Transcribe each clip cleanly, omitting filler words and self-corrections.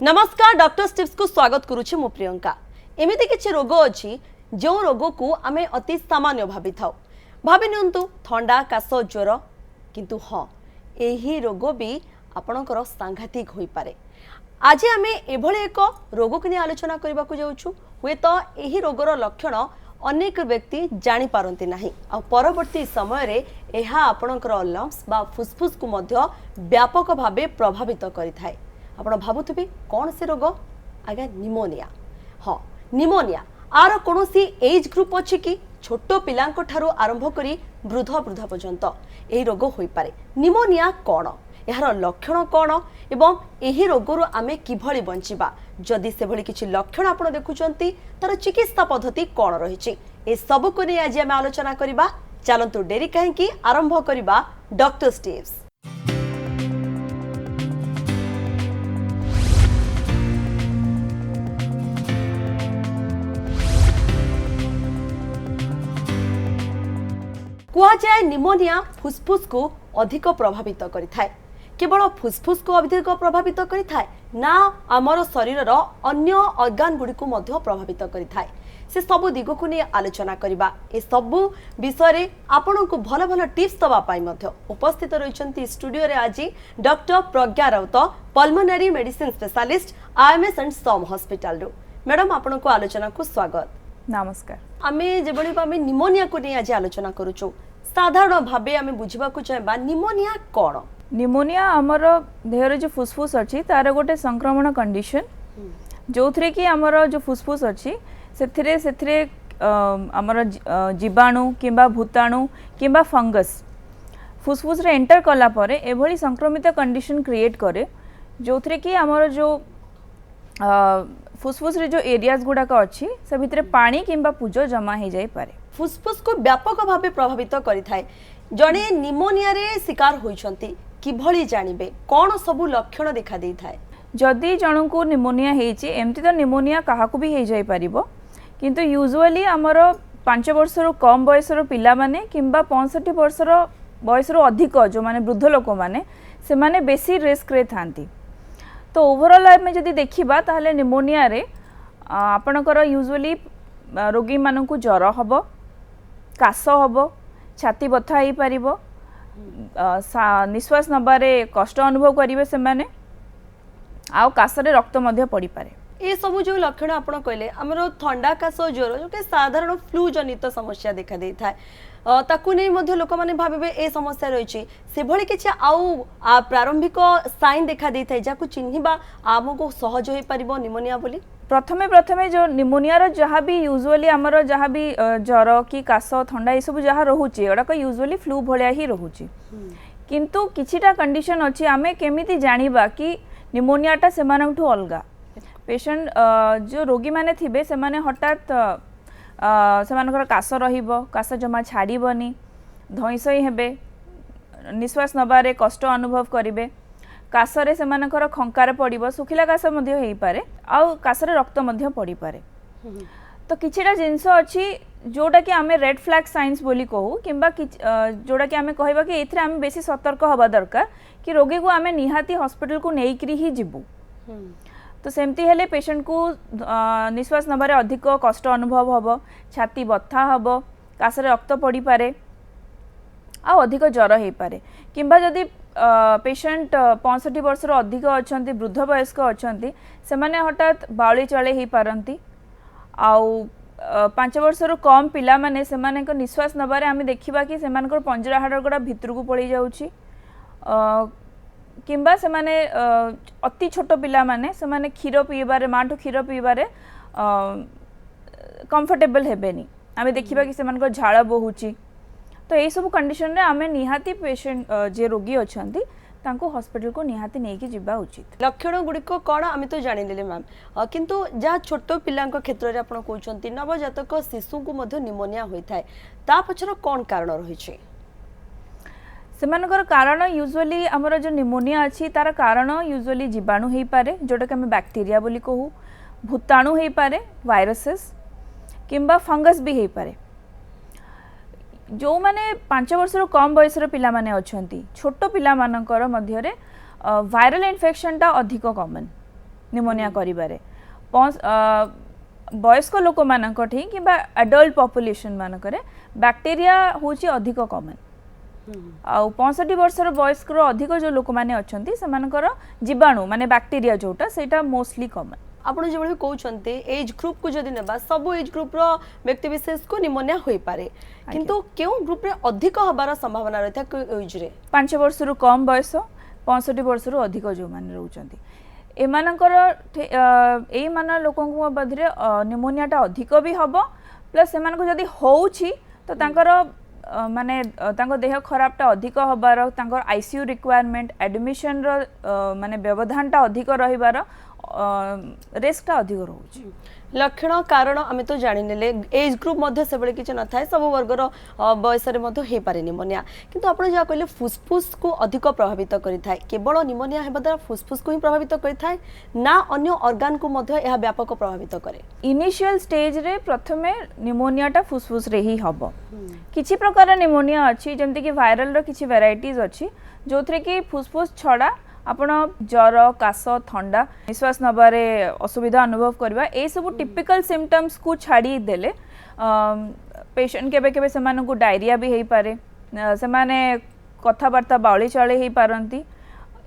नमस्कार doctor tips को स्वागत करुछि मु प्रियंका। एमिति किछि रोग अछि जो रोग को आमे अति सामान्य भाबी थाउ। भाबी नियंतु ठंडा काश ज्वर किंतु हाँ एही रोग भी आपणकर सांघातिक होई पारे। आज आमे एभले एक रोग को आलोचना करबा को जाउछु। हुए तो एही रोगर लक्षण अनेक व्यक्ति जानि पारंती नाही आ परवर्ती समय रे एहा आपणकर लंग्स बा फुसफुस को मध्य व्यापक भाबे प्रभावित करि थाए। आपण भाबुथिबे कौन से रोग आगे निमोनिया। हाँ निमोनिया आर कौन सी एज ग्रुप अच्छी कि छोट पिलांको ठारू आरंभ करी वृद्ध वृद्धा पर्यंत यही रोग होई पारे। निमोनिया कौन यार लक्षण कौन एवं यही रोगरु आमे किभली बंचिबा जदि से भली किछि लक्षण आपण देखुचंती तार चिकित्सा पद्धति कौन रहिछि ए सब को नै आज आमे आलोचना करिबा। चलंतु डेरी काहेकि आरंभ करिबा डॉक्टर टिप्स। कुआ जाए निमोनिया फुसफुस को अधिक प्रभावित करिथाए। केवल फुसफुस को अधिक प्रभावित करिथाए ना आमर शरीर अन्य ऑर्गन गुडी को मध्य प्रभावित करिथाए। से सब दिग को नहीं आलोचना करिबा। ए सब विषय रे आपन को भल भल टिप्स दवा पाई मध्य उपस्थित रहिसंती स्टूडियो रे आज doctor Pragya Raut pulmonary medicine specialist IMS and SUM hospital रो। मैडम आपन को आलोचना को स्वागत। नमस्कार। आमे जेबळी आमे निमोनिया को नहीं आज आलोचना करूछु। साधारण भाबे आमे बुझिबा को चाहबा निमोनिया कोन। निमोनिया हमर देहर जो फुसफुस अछि तार गोटे संक्रमण कंडीशन जोथरे कि हमर जो फुसफुस अछि सेथिरे हमर जीवाणु किंबा भूताणु किंबा फंगस फुसफुस रे एंटर कला परे एभली संक्रमित कंडीशन क्रिएट करे जोथरे कि हमर जो फुसफुस रे जो एरियाज गुडाक अच्छी से भितर पानी किंबा पुज जमा हो जाए पारे। फुसफुस को व्यापक भावे प्रभावित करिथाए। जणे निमोनिया रे शिकार होइछंती किभली जानिबे कोन सब लक्षण देखा देई थाए। जदि जण को निमोनिया हेछि एमति तो निमोनिया काहाकू भी हो जाए पारिबो किंतु यूजुअली हमर 5 वर्ष रो कम बयस रो पिला माने किंबा 65 वर्ष रो बयस रो अधिक जो माने वृद्ध लोक माने से माने बेसी रिस्क रे थांती। तो ओवरऑल में जदि देखिबा ताहले निमोनिया रे आपणकर यूजुअली रोगी मानकु ज्वर हबो काश हबो छाती बथा ही पारिबो निश्वास नबारे कष्ट अनुभव करिवे से माने आउ काशरे रक्त मध्य पड़ी पारे। ये सब जो लक्षण आपण कहले हमरो ठंडा काश ज्वर जो के साधारण फ्लू जनित समस्या देखा देई थाए ताकू नहीं मध्य लोक माने भाबे ए समस्या रही से भली किछि आउ प्रारंभिक साइन देखा देई थाए जाकू चिन्हिबा आमको सहज होई परिबो निमोनिया बोली। प्रथमे जो निमोनिया रो जहाँ भी यूजुअली हमरो जहाँ भी ज्वर कि काश ठंडा ये सब जहाँ रोचे एडाक यूजुअली फ्लू भलिया ही रोचे किंतु किछिटा कंडीशन अछि आमे केमिति जानिबा कि निमोनियाटा सेमानठू अलगा पेशेंट जो रोगी माने थिबे से माने हठात सेमानकर काश रहिबो काश जमा छाड़ीबनी धईसई हेबे निश्वास नबारे कष्ट अनुभव करिवे काशरे सेमानकर खंकार पड़िबो सुखिला काश मध्य हेई पारे आउ काशरे रक्त मध्य पड़ी पारे। तो किछिटा जिंस अछि जोटा कि आमे रेड फ्लैग साइंस बोली कहू किंबा जोटा कि आमे कहबा कि एथरे आमे बेसी सतर्क हबा दरकार कि रोगी को आमे निहाती हॉस्पिटल को नेइकरी ही जिबू। तो सेमती हेले पेशेंट को निश्वास नबारे अधिक कष्ट अनुभव हबो छाती बथा हबो काशरे रक्त पड़ी पारे आ अधिक ज्वर हेई पारे किंबा जदि पेशेंट 65 वर्ष रो अधिक अछंती वृद्ध वयस्क अछंती से माने हठात बावली चले ही पारंती आउ 5 वर्ष रो कम पिला माने से माने को निश्वास नबारे आमे देखिबा कि से मानकर पंजरा हाड़ गोडा भितर को पड़ी जाउची किंबा से माने अति छोट पिला माने से माने क्षीर पीबारे माठो क्षीर पीबारे कंफर्टेबल हेबेनी आमे देखिबा कि से मानकर झाळ बहुची। तो यही सब कंडीशन रे आमे निहाती पेशेंट जे रोगी अछंती तांको हॉस्पिटल को निहाती नेकी जिबा उचित। लक्षण गुडी को कोन आमे तो जानि लेले मैम किंतु जा छोट पिलांको क्षेत्र रे आपण कहउचंती नवजातक शिशु को मध्य निमोनिया होई थाए ता पछर कोन कारण रही छै। सेमानकर कारण यूजुअली हमर जो निमोनिया अछि तार कारण यूजुअली जीवाणु हेई पारे जोटा कि हमें बैक्टीरिया बोली कहू भूताणु हेई पारे वायरसेस किंबा फंगस भी हेई पारे। जो माने 5 वर्ष रो कम बयस रो पिला माने अछंती छोट पिला मानकर मध्य रे वायरल इन्फेक्शन टा अधिक कॉमन निमोनिया करिबारे वयस्क लोक मानक ठी कि एडल्ट पॉपुलेशन मानक बैक्टेरिया होची अधिक कॉमन आ 65 वर्षर वयस्कर अधिक जो लोक माने अछंती सेमानकर जीवाणु माने बैक्टेरिया जोटा सेटा मोस्टली कॉमन आपण जो कहते एज ग्रुप को जदि नेबा सब एज ग्रुप रो व्यक्ति विशेष को निमोनिया होई पारे किंतु केउ ग्रुप रे अधिक हबार संभावना रहता है एज रे 5 वर्ष रु कम बयस 65 वर्ष रु अधिक जो माने रहउचंती एमानकर एई माना लोकंक बदरे निमोनियाटा अधिक भी हबो प्लस एमानक जदि होउछि तो तांकर माने तांको देह खराबटा अधिक हबार तांकर आईसीयू रिक्वायरमेंट एडमिशन रो माने व्यवधानटा अधिक रहिबार रिस्कटा अधिक रहउछि लक्षण कारण आम तो जाने एज ग्रुप मध्य से बड़े किसी न था सब वर्गर बयस हो पारे निमोनिया किंतु आप जहाँ कहले फुसफुस को अधिक प्रभावित करें केवल निमोनिया होगा द्वारा फुसफुस को ही प्रभावित करें ना अन्य ऑर्गन को मध्य यह व्यापक प्रभावित करे इनिशियल स्टेज रे प्रथमे निमोनियाटा फुसफुस रे ही हबो किछि प्रकार निमोनिया अछि जेमति कि वायरल रो किछि वेराइटीज अछि जोथरे कि फुसफुस छडा आपण ज्वर काश थंडा निश्वास नबारे असुविधा अनुभव करबा ए सब टिपिकल सिम्पटम्स को छाड़ी देले पेशेंट केबे केबे समान को डायरिया भी हेई पारे समाने कथाबार्ता बावली चले हेई पारंती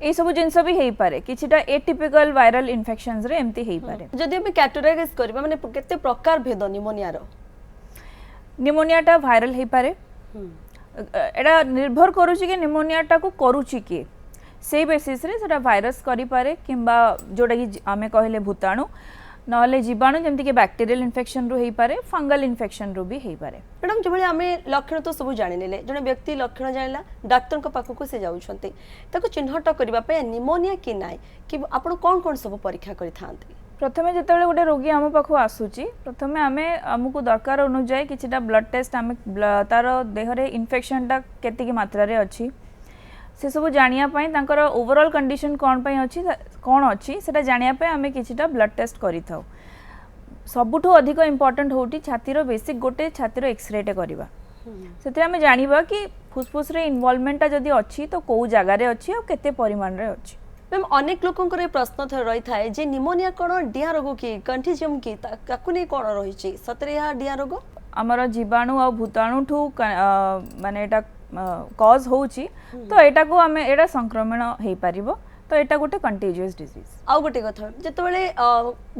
ए सब जिंस भी हेई पारे किछिटा एटिपिकल वायरल इन्फेक्शंस रे एम्ति हेई पारे जदि हम कैटेगराइज करबा माने केते प्रकार भेद निमोनिया रो निमोनियाटा वायरल हेई पारे एडा निर्भर करूची कि निमोनियाटा को करूची के से बेसिस रे सेटा वायरस करि पारे किंबा जोडा कि आमे कहले भूताणु नहले जीवाणु जेमति कि बैक्टीरियल इन्फेक्शन रो हेई पारे फंगल इन्फेक्शन रो भी हेई पारे मैडम जबळे आमे लक्षण तो सब जानि नेले जने व्यक्ति लक्षण जानिला डॉक्टर को पाखो को से जाउछन्ते ताको चिन्हट करबा पे निमोनिया कि नाइ कि आपण कोन कोन सब परीक्षा करि थांती प्रथमे जेतेबेले गोटे रोगी आम पाखो आसुची प्रथमे आमे हमकु दरकार अनुसार किछिटा ब्लड टेस्ट आमे तार देहरे इन्फेक्शनटा केति की मात्रा रे अछि से सब जानिया पाई तांकर ओवरऑल कंडीशन कौन अच्छी सेटा जानिया पाई आमे किछिटा ब्लड टेस्ट करि थाउ सबुठो अधिक इंपोर्टेंट होटी छातीर बेसिक गोटे छातीर एक्सरे टे करबा सेते आमे जानिबा कि फुसफुस रे इन्वॉल्वमेंटटा जदी अच्छी तो को जगह रे अच्छी और केते परिमाण रे अच्छी मैम अनेक लोकंकर ए प्रश्न रही थाए जे निमोनिया कोन डिया रोग की कंटिजियम की ताकु नै कोन रही छि सतरे या डिया रोग हमर जीवाणु और भूताणु ठू माने एटा कॉज होउची तो एटा को हमें एटा संक्रमण हेई परिबो तो एटा गोटे कंटेजियस डिजीज आ गोटे कथा जेतबेले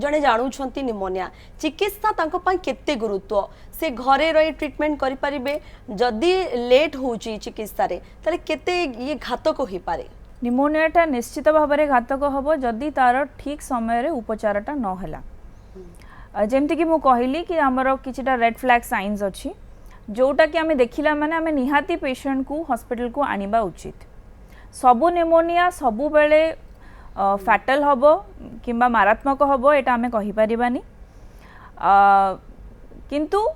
जने जानु छंती निमोनिया चिकित्सा तांको पय केते गुरुत्व से घरे रही ट्रीटमेंट करि परिबे जदी लेट होउची चिकित्सा रे तले केते ये घातक होई पारे निमोनियाटा निश्चित भाव में घातक हबो जदी तार ठीक समय रे उपचारटा न हला जेमति कि मु कहली कि हमर किछिटा रेड फ्लैग साइंस अछि जोटा कि आमे देखिला माने आमे निहाती पेशेंट को हॉस्पिटल को आनिबा उचित सबु निमोनिया सबु बेले फैटल हबो किंबा मारात्मक हबो एटा आमे कहि परिबानी किंतु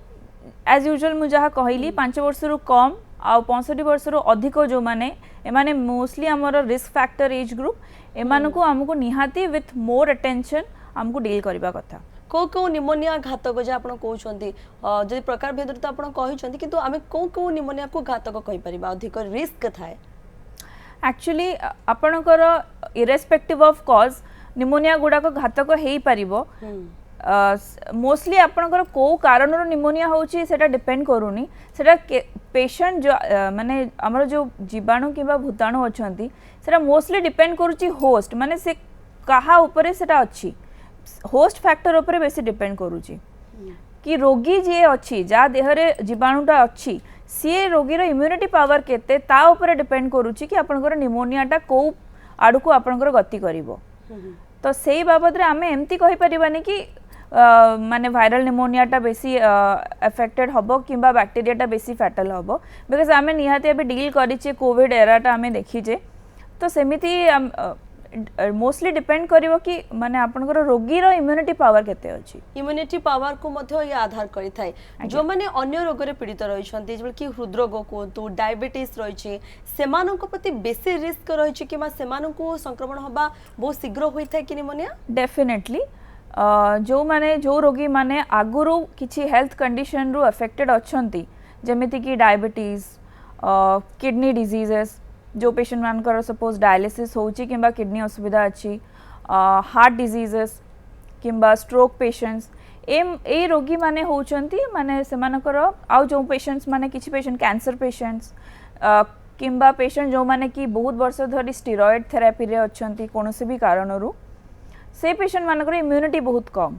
एज यूजुअल मु जहा कहली 5 वर्ष रु कम आ 65 वर्ष रु अधिक जो माने एमाने मोस्टली हमर रिस्क फैक्टर एज ग्रुप एमान को हमको निहाती विथ मोर अटेंशन हमको डील करबा कथा को निमोनिया घातक जे आपण कहउछंती जदि प्रकार भेद तो आपण कहउछंती किंतु आमे को निमोनिया को घातक कहि परिबा अधिक रिस्क थाए एक्चुअली आपणकर इरेस्पेक्टिव ऑफ कॉज निमोनिया गुडा को घातक हेई परिबो मोस्टली आपणकर को कारणर निमोनिया होची सेटा डिपेंड करूनी सेटा पेशेंट जो माने हमर जो जीवाणु किबा भूताणु अछंती सेटा मोस्टली डिपेंड करूची होस्ट माने से कहा ऊपर सेटा अछि होस्ट फैक्टर ऊपर बेसी डिपेंड करूची कि रोगी जे अछि जा देहरे जीवाणुटा अछि सी रोगी रो इम्यूनिटी पावर केते ता ऊपर डिपेंड करूची कि आपनकर निमोनियाटा को आडू को आपनकर गति करिवो तो सेही बाबद रे आमे एम्ति कहि परिबानी कि माने वायरल निमोनियाटा बेसी अफेक्टेड हबो किंबा बैक्टीरियाटा बेसी फैटल हबो बिकॉज आमे निहाते अबे डील करिचे कोविड एराटा आमे देखिजे तो सेमिति मोस्टली डिपेंड करिवो कि माने आपनकर रोगी रो इम्यूनिटी पावर केते अछि इम्यूनिटी पावर को मध्य ये आधार करि थाए जो माने अन्य रोग रे पीड़ित रहि छन्ती जे कि हृदरोग को तो डायबिटीज रहि छि सेमानन को प्रति बेसी रिस्क रहि छि कि मा सेमानन को संक्रमण होबा बहुत शीघ्र होई थाए कि निमोनिया डेफिनेटली जो माने जो रोगी माने आगुरु किछि हेल्थ कंडीशन रु अफेक्टेड अछंती जेमिति कि डायबिटीज किडनी डिजीजेस जो पेशेंट मानकर सपोज डायलिसिस होची किंबा किडनी असुविधा अछि हार्ट डिजीजेस किंबा स्ट्रोक पेशेंट्स ए रोगी माने होउचंती माने सेमानकर आउ जो पेशेंट्स माने किछि पेशेंट कैंसर पेशेंट्स किंबा पेशेंट जो माने कि बहुत वर्ष धरी स्टेरॉइड थेरापी रे अछंती कोनोसे भी कारणरू से पेशेंट मानकर इम्यूनिटी बहुत कम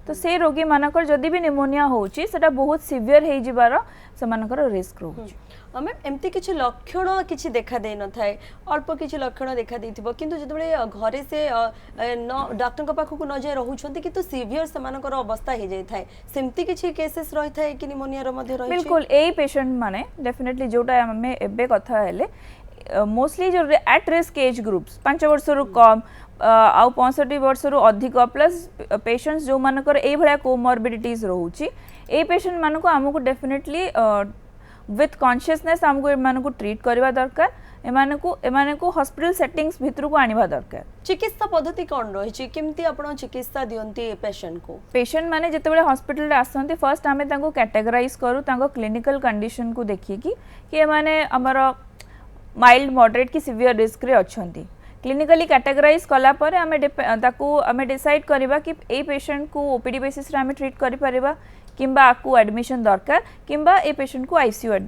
तो से रोगी मानकर जदि भी निमोनिया होउची सेटा बहुत सिवियर हे जिबार सेमानकर रिस्क रहउची मैम एमती किसी लक्षण किसी देखा दे न थाए अल्प किसी लक्षण देखा देथिबो किंतु जतबे घरे से डॉक्टर के पाखु को न जाय रहउछंती किंतु सिवियर समानकर अवस्था हे जाय थाए सेमती किसी केसेस रही थाए कि निमोनिया रो मध्ये रही बिल्कुल एई पेशेंट माने डेफिनेटली जोटा हमें एबे कथा हेले मोस्टली जो एट रिस्क एज ग्रुप्स 5 वर्ष रु कम आउ 65 वर्ष रु अधिक प्लस पेशेंट्स जो मानकर एई भलिया कोमॉर्बिडिटीज रहउची ए पेशेंट मानको हमकु डेफिनेटली विथ कॉन्शियसनेस हमको एमानकु ट्रीट करबा दरकार एमानकु हॉस्पिटल सेटिंग्स भितर को आनिबा दरकार चिकित्सा पद्धति कोन रही केमती आपण चिकित्सा दियंती पेशेंट माने जेतेबेले हॉस्पिटल रे आसंती फर्स्ट हमें तांको कैटेगराइज करू तांको क्लिनिकल कंडीशन को देखि कि एमाने हमर माइल्ड मॉडरेट की सिवियर रिस्क रे अछंती क्लिनिकली कैटेगराइज कला पर हमें डिसाइड करबा कि ए पेशेंट को ओपीडी बेसिस रे हमें ट्रीट करि परिबा किंबा आपको एडमिशन दरकार किंबा ए पेशेंट को आईसीयू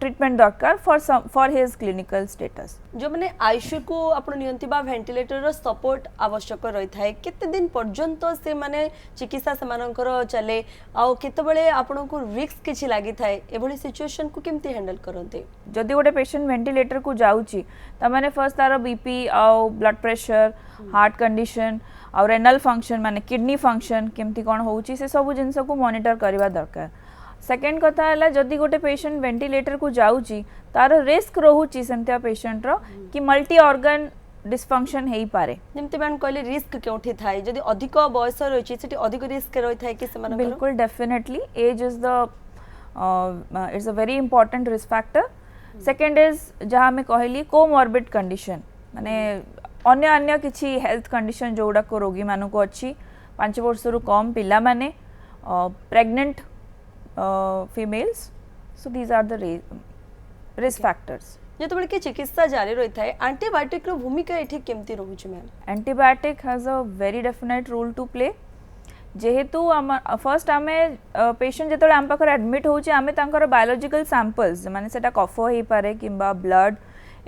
ट्रीटमेंट दरकार फॉर हिज क्लिनिकल स्टेटस जो माने आईसीयू को आपण नियंती बा वेंटिलेटर रो सपोर्ट आवश्यक रही थाए केते दिन पर्यंत से माने चिकित्सा समानकर चले आ केते बेले आपण को रिस्क किछि लागि थाए एभली सिचुएशन को केमती हैंडल करनते जदि गोटे पेशेंट वेंटिलेटर को जाउची त माने फर्स्ट तार बीपी आ ब्लड प्रेशर हार्ट कंडीशन और रेनल फंक्शन माने किडनी फंक्शन केमती कोन होउची से सब जिंस को मॉनिटर करबा दरकार सेकेंड कथा है जदि गोटे पेशेंट वेंटिलेटर को जाउची तार रिस्क रहउची सेमतिया पेशेंट रो कि मल्टी ऑर्गन डिसफंक्शन हेई पारे जेमति मैन कहले रिस्क केउठी थाए जदि अधिक बयस रहिछि सेठी अधिक रिस्क रहि थाए कि समान बिल्कुल definitely as is the it's a very important risk factor second is जहां मैं कहली कोमॉर्बिड कंडीशन माने अन्य अन्य किछि हेल्थ कंडीशन जोड़ा को रोगी मानु को अच्छी 5 वर्ष रु कम पिला माने pregnant females so these are the risk factors जेतबेले कि चिकित्सा जारी रही थाए एंटीबायोटिक रो भूमिका एठी केमती रहउछि ma'am antibiotic has a very definite role to play जेहेतु फर्स्ट आमे पेशेंट जेतबेले आम पाखर एडमिट होउछि आमे तांकर बायोलॉजिकल सैंपल्स माने सेटा कफ हेई पारे किंबा ब्लड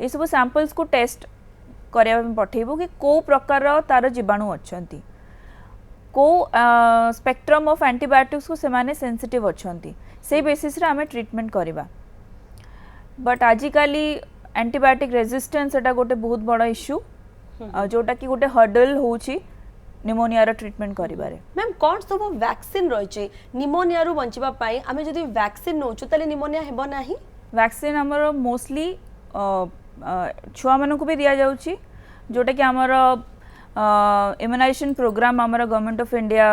ए सब सैंपल्स को टेस्ट करिया पठेबो कि को प्रकार तार जीवाणु अछंती को स्पेक्ट्रम ऑफ एंटीबायोटिक्स को सेमाने सेंसिटिव अछंती से बेसिस रे हमें ट्रीटमेंट करिबा बट आजिकाली एंटीबायोटिक रेजिस्टेंस एटा गोटे बहुत बड़ा इश्यू जोटा कि गोटे हर्डल होउची निमोनिया रो ट्रीटमेंट करिबारे मैम कोन सब वैक्सीन रहिचे निमोनिया रो बंचिबा पाई हमें जदी वैक्सीन नोचु तले निमोनिया हेबो नाही वैक्सीन हमरो मोस्टली छुआ मानन को भी दिया जाउची जोटा कि हमरो इम्यूनाइजेशन प्रोग्राम आमर गवर्नमेंट ऑफ इंडिया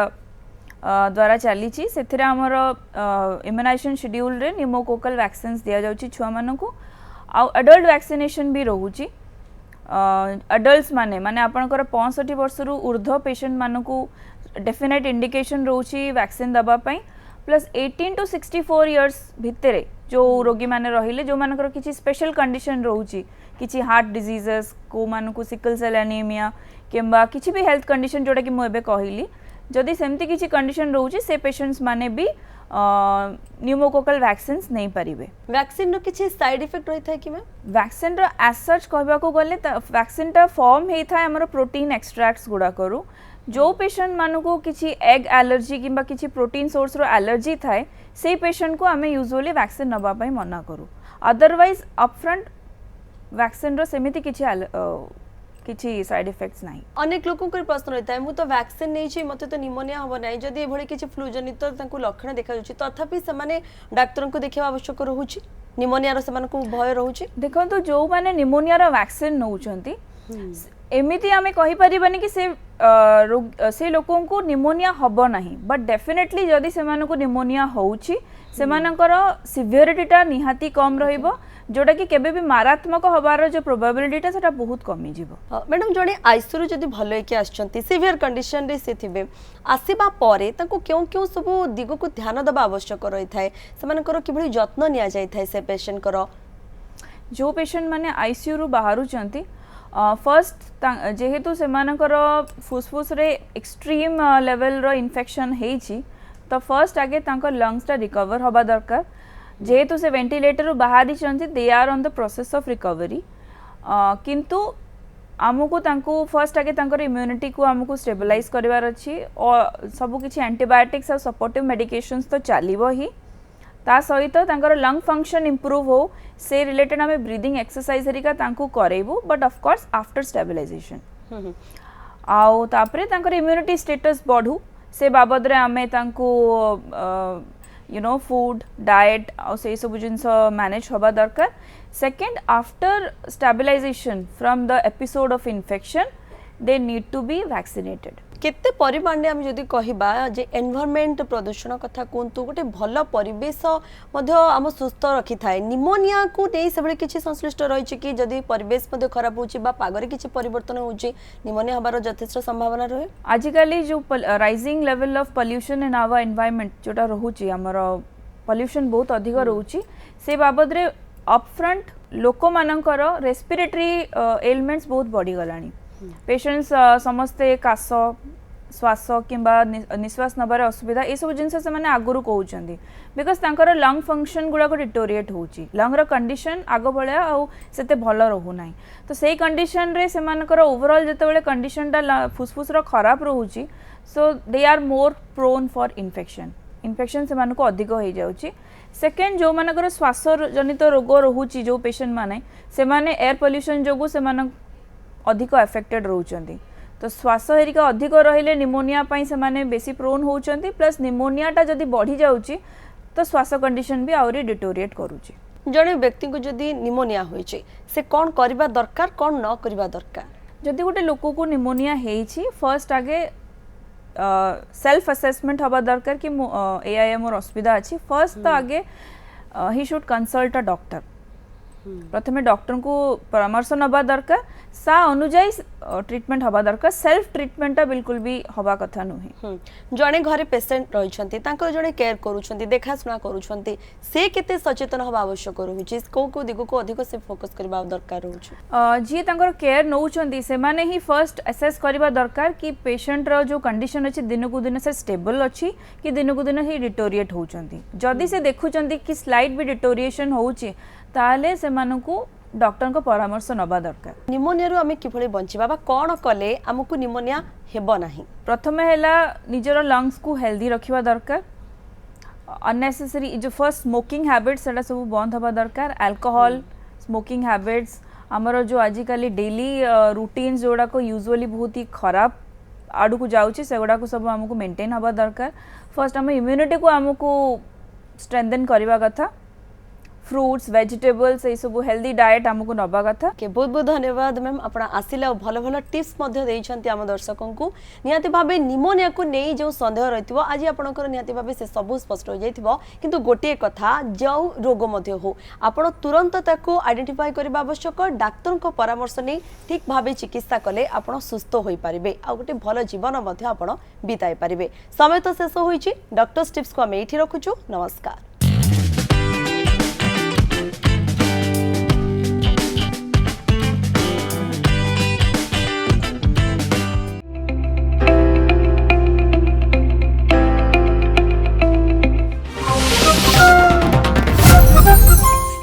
द्वारा चली से इम्यूनाइजेशन शेड्यूल रे निमोकोकल वैक्सीन्स दिया जाउची छुआ मानन को आ एडल्ट वैक्सीनेशन भी रहउची एडल्ट्स माने माने आपनकर 65 वर्ष रु ऊर्ध्व पेशेंट मानन को डेफिनेट इंडिकेशन रहउची वैक्सीन दबा पई प्लस 18 टू 64 इयर्स भितरे जो रोगी माने रहिले जो मानकर किछि स्पेशल कंडीशन रहउची किछि हार्ट डिजीजेस को मानन को सिकल सेल एनीमिया किंबा किछि भी हेल्थ कंडीशन जोटा कि मु एबे कहिली जदि सेमती किछि कंडीशन रहउची से पेशेंट्स माने भी न्यूमोकोकल वैक्सीन्स नहीं परिबे वैक्सीन रो किछि साइड इफेक्ट रही था कि मैं वैक्सीन रो एज सच कहबा को गले वैक्सीन ता फॉर्म हेई था हमर प्रोटीन एक्सट्रैक्ट्स गुडा करू जो पेशेंट मानु को किछि एग एलर्जी किंबा किछि प्रोटीन सोर्स रो एलर्जी थाए से पेशेंट को हमें यूजुअली वैक्सीन नबा पई मना करू अदरवाइज अपफ्रंट वैक्सीन रो सेमिति किछि साइड इफेक्ट्स नाही अनेक लोगों को प्रश्न रहता है मु तो वैक्सीन नहीं छी मते तो निमोनिया हो नाही जदी एभली किछि फ्लू जनित तांको लक्षण देखा जाउची तथापि समाने डाक्टर को देखिबा आवश्यक रहउची निमोनिया रो समान को भय रहउची देखंतु जो माने निमोनिया रो वैक्सीन नउचंती एमिति आमे कहि परिबानी कि से लोकों को निमोनिया हबो नाही बट डेफिनेटली जदी से मानको निमोनिया होउची से मानकर सिवियरिटीटा निहाती कम रहिबो जोटा कि केबे भी मारात्मक हबार जो प्रोबेबिलिटीटा सेटा बहुत कमी जीवो मैडम जणे आईसीयू जदी भलो के आछंती सिवियर कंडीशन रे से थिबे आसीबा परे ताको क्यों क्यों सब दिगो को ध्यान दबा आवश्यक रही थाए समानकर किभली जत्न निया जाय थाए से पेशेंट करो जो पेशेंट माने आईसीयू रु बाहरु चंती फर्स्ट जेहेतु सेमानकर फुसफुस रे एक्सट्रीम लेवल रो इन्फेक्शन हेछि तो फर्स्ट आगे तांकर लंग्स टा रिकवर हबा दरकार जेहेतु से वेंटिलेटर रो बाहरी चंती they are on the process of recovery किंतु आमको तांको फर्स्ट आगे तांकर इम्यूनिटी को आमको स्टेबलाइज करिवार अछि और सब किछि एंटीबायोटिक्स और सपोर्टिव मेडिकेशंस तो चलिबो ही ता सहित तांकर लंग फंक्शन इंप्रूव हो से रिलेटेड आमे ब्रीदिंग एक्सरसाइज हरिका तांको करेबो but of course after stabilization आउ तापरे तांकर इम्यूनिटी स्टेटस बढ़ू से बाबद रे आमे तांको यू नो फूड डाइट और से सब जिनस मैनेज होबा दरकार second after stabilization from the episode of infection they need to be vaccinated केते परिमाण आम जदि कहबा जे एनवायरनमेंट प्रदूषण कथा कहतु गोटे भल परिवेश मध्य आम सुस्थ रखि थाए निमोनिया को नहीं से बळे किछि संश्लिष्ट रही कि जदि परिवेश मध्य खराब होछि बा पागरे किछि परिवर्तन होछि निमोनिया हबार यथेष्ट संभावना रहे आजिकली जो rising level of pollution in our environment जोटा रहुछि हमर पोल्यूशन बहुत अधिक रहुछि से बाबद रे अपफ्रंट लोक मानकर रेस्पिरेटरी एलिमेंट्स बहुत बढ़ी गलानी पेशेंट्स समस्ते काश श्वास किंबा निश्वास नबार असुविधा ये सब जिनस से आगुरी कहते बिकज तांकर लंग फंक्शन गुड़ाक डिटोरिएट होची लंगर कंडीशन आग भाया आते भल रोना तो से कंडीशन रे सेमानकर ओवरऑल जितेबाला कंडीशन फुसफुस खराब रोची so they are more prone for infection से अधिक हो जाउची सेकेंड जो मानकर श्वास जनित रोग रोची जो पेशेंट माने से माने एयर पोल्यूशन जोगु से अधिक एफेक्टेड रोचंती तो श्वास हेरिका अधिक रहिले निमोनिया पाई से माने बेसी प्रोन होचंती प्लस निमोनियाटा जदि बढ़ी जाउची तो श्वास कंडीशन भी आउरी डिटोरिएट करूची जड़े व्यक्ति को जदि निमोनिया होइछि से कौन करबा दरकार कौन न करबा दरकार जदि गोटे लोक को निमोनिया हेइछि फर्स्ट आगे सेल्फ असेसमेंट हबा दरकार कि एआई मोर असुविधा अछि फर्स्ट तो आगे he should consult a doctor प्रथमे डॉक्टर को परामर्श नबा दरकार सा अनुजाई ट्रीटमेंट हबा दरकार सेल्फ ट्रीटमेंट बिल्कुल भी हबा कथा नुहे जड़े घरे पेशेंट रही जड़े केयर करुँच देखाशुना करुँच से केते सचेतन हवा आवश्यक रोचे को दिग को अधिक से फोकस करबा दरकार रोचे जी तांकर केयर नौचंती से माने ही फर्स्ट असेस करबा दरकार कि पेशेंट रो जो कंडीशन अछि दिन को दिन से स्टेबल अछि कि दिन को दिन ही डिटोरिएट होचंती जदी से देखुचंती कि स्लाइड भी डिटोरिएशन होउची ताले से मानको डॉक्टर को परामर्श नबा दरकार निमोनिया रो आमे किभली बंचिबा बा कोन कले हमकु निमोनिया हेबो नाही प्रथमे हैला निजर लंग्स को हेल्दी रखिबा दरकार अननेसेसरी जो फर्स्ट स्मोकिंग हैबिट्स सेटा सब बंद हबा दरकार अल्कोहल स्मोकिंग हैबिट्स हमर जो आजिकली डेली रूटीन जोड़ा को यूजुअली बहुत ही खराब आडू को जाउची सेगुडा को सब हमकु मेंटेन हबा दरकार फर्स्ट हम इम्यूनिटी को हमकु स्ट्रेंथन करबा कथा फ्रूट्स वेजिटेबल्स ये सब हेल्दी डाइट हमको नबा कथा के बहुत बहुत धन्यवाद मैम अपना आसिला भल भल टिप्स मध्य देइछंती आम दर्शकों को निहाती भाबे निमोनिया को नहीं जो संदेह रहितबो आज आपनकर निहाती भाबे से सब स्पष्ट हो जाइतबो किंतु गोटे कथा जो रोग मध्य हो आपण तुरंत ताको आइडेंटिफाई करबा आवश्यक डाक्टर को परामर्श नै ठीक भाबे चिकित्सा कले आपण सुस्थ होई परिबे आ गोटे भल जीवन मध्य आपण बिताई परिबे समय तो शेष होईची डॉक्टर्स टिप्स को हम एठी रखुछु नमस्कार।